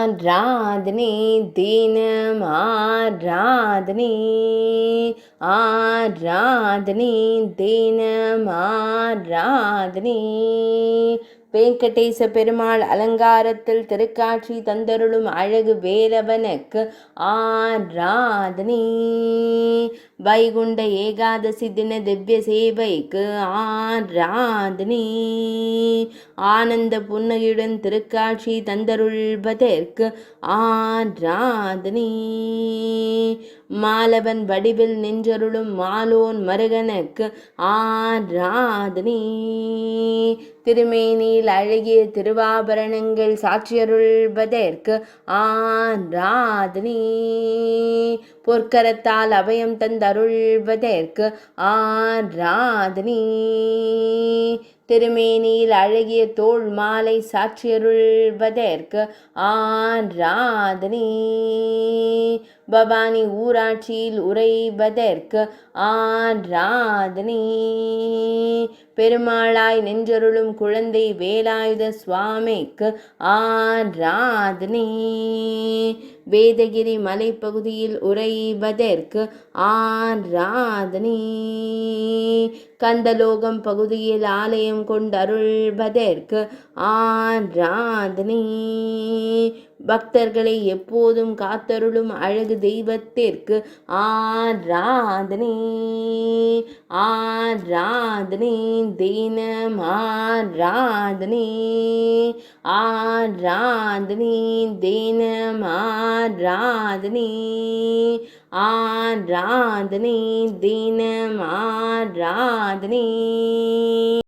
ஆராதனை தினம் ஆராதனை ஆராதனை தினம் ஆராதனை. வெங்கடேச பெருமாள் அலங்காரத்தில் திருக்காட்சி தந்தருளும் அழகு வேலவனுக்கு ஆராதனை. வைகுண்ட ஏகாதசி தின திவ்ய சேவைக்கு ஆராதனை. ஆனந்த புன்னகையுடன் திருக்காட்சி தந்தருள்வதற்கு ஆராதனை. மாலவன் வடிவில் நின்றருளும் மாலோன் மருகனுக்கு ஆராதனை. திருமேனியில் அழகிய திருவாபரணங்கள் சாட்சியருள்வதற்கு ஆராதனை. பொற்கரத்தால் அபயம் தந்தருள்வதற்கு ஆராதனை. திருமேனியில் அழகிய தோள் மாலை சாட்சியருள்வதற்கு ஆராதனை. பவானி ஊராட்சியில் உறைவதற்கு ஆராதனை. பெருமாளாய் நின்றருளும் குழந்தை வேலாயுத சுவாமிக்கு ஆராதனை. வேதகிரி மலைப்பகுதியில் உறைவதற்கு ஆராதனை. கந்தலோகம் பகுதியில் ஆலயம் கொண்டருள்வதற்கு ஆராதனை. பக்தர்களை எப்போதும் காத்தருளும் அழகு தெய்வத்திற்கு ஆராதனை. ஆராதனை தினம் ஆராதனை. ஆராதனை தினம் ஆராதனை. ஆராதனை தினம் ஆராதனை.